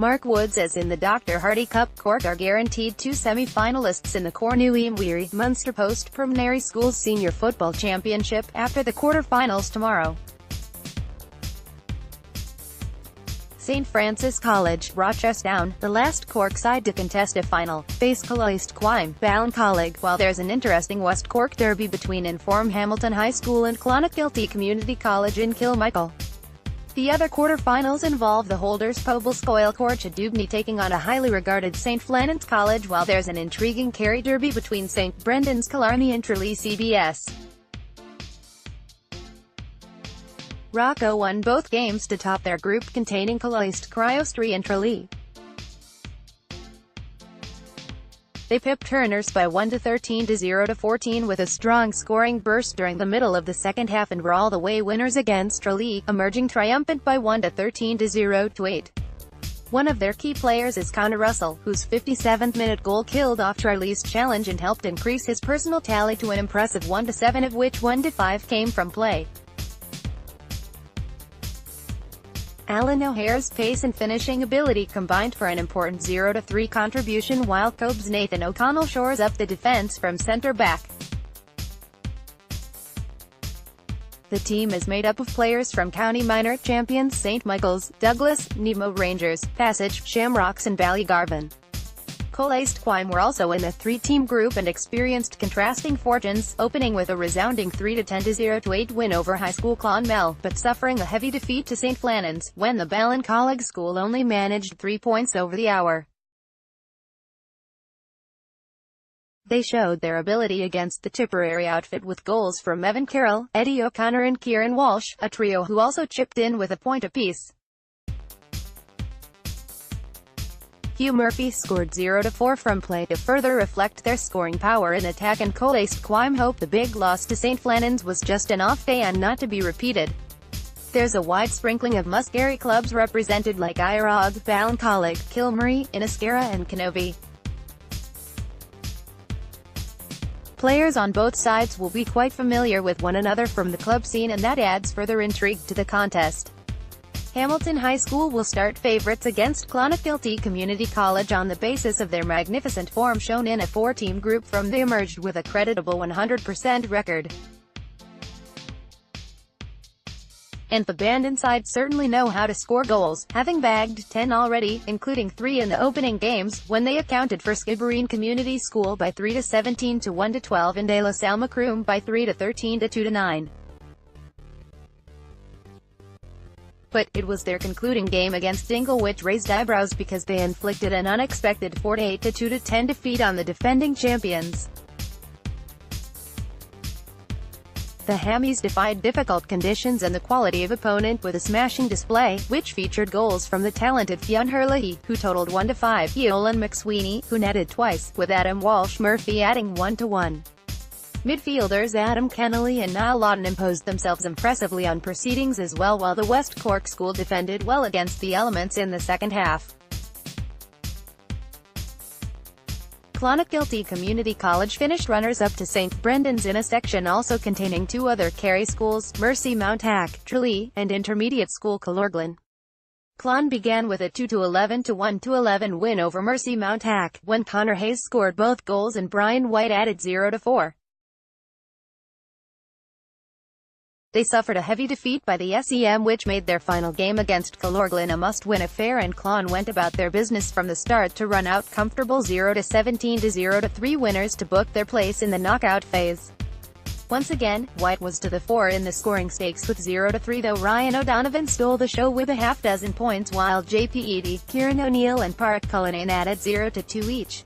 Mark Woods. As in the Dr Harty Cup, Cork are guaranteed 2 semi-finalists in the Corn Uí Mhuirí Munster Post-Primnary Schools Senior Football Championship, after the quarter-finals tomorrow. St Francis College, Rochestown, the last Cork side to contest a final, face Coláiste Choilm, Ballincollig, while there's an interesting West Cork derby between informed Hamilton High School and Clonakilty Community College in Kilmichael. The other quarter-finals involve the holders Pobalscoil Corcha Dhuibhne taking on a highly regarded St Flannan's College, while there's an intriguing Kerry derby between St Brendan's Killarney and Tralee CBS. Rocco won both games to top their group containing Coláiste Choilm and Tralee. They pipped Turners by 1-13 to 0-14 with a strong scoring burst during the middle of the second half, and were all the way winners against Tralee, emerging triumphant by 1-13 to 0-8. One of their key players is Conor Russell, whose 57th-minute goal killed off Tralee's challenge and helped increase his personal tally to an impressive 1-7, of which 1-5 came from play. Alan O'Hare's pace and finishing ability combined for an important 0-3 contribution, while Cobe's Nathan O'Connell shores up the defence from centre-back. The team is made up of players from county minor champions St Michael's, Douglas, Nemo Rangers, Passage, Shamrocks and Ballygarvan. Coláiste Choilm were also in the 3-team group and experienced contrasting fortunes, opening with a resounding 3-10 to 0-8 win over high school Clonmel, but suffering a heavy defeat to St Flannan's, when the Ballincollig school only managed 3 points over the hour. They showed their ability against the Tipperary outfit with goals from Evan Carroll, Eddie O'Connor and Kieran Walsh, a trio who also chipped in with a point apiece. Hugh Murphy scored 0-4 from play to further reflect their scoring power in attack, and Coláiste Choilm hoped the big loss to St Flannan's was just an off day and not to be repeated. There's a wide sprinkling of Muskerry clubs represented, like Irog, Ballincollig, Kilmichael, Inniscarra and Canovi. Players on both sides will be quite familiar with one another from the club scene, and that adds further intrigue to the contest. Hamilton High School will start favourites against Clonakilty Community College on the basis of their magnificent form shown in a 4-team group from they emerged with a creditable 100% record. And the Bandon side certainly know how to score goals, having bagged 10 already, including 3 in the opening games, when they accounted for Skibbereen Community School by 3-17 to 1-12 and De La Salle Macroom by 3-13 to 2-9. But it was their concluding game against Dingle which raised eyebrows, because they inflicted an unexpected 4-8 to 2-10 defeat on the defending champions. The Hammies defied difficult conditions and the quality of opponent with a smashing display, which featured goals from the talented Fionn Hurley, who totaled 1-5, Eolan McSweeney, who netted twice, with Adam Walsh Murphy adding 1-1. Midfielders Adam Kennelly and Niall Lawton imposed themselves impressively on proceedings as well, while the West Cork school defended well against the elements in the second half. Clonakilty Community College finished runners-up to St Brendan's in a section also containing 2 other Kerry schools, Mercy Mount Hack, Tralee, and intermediate school Killarney. Clon began with a 2-11 to 1-11 win over Mercy Mount Hack, when Connor Hayes scored both goals and Brian White added 0-4. They suffered a heavy defeat by the SEM, which made their final game against Killarney a must-win affair, and Clon went about their business from the start to run out comfortable 0-17 to 0-3 winners to book their place in the knockout phase. Once again, White was to the fore in the scoring stakes with 0-3, though Ryan O'Donovan stole the show with a half-dozen points, while JP Eady, Kieran O'Neill and Park Cullinan added 0-2 each.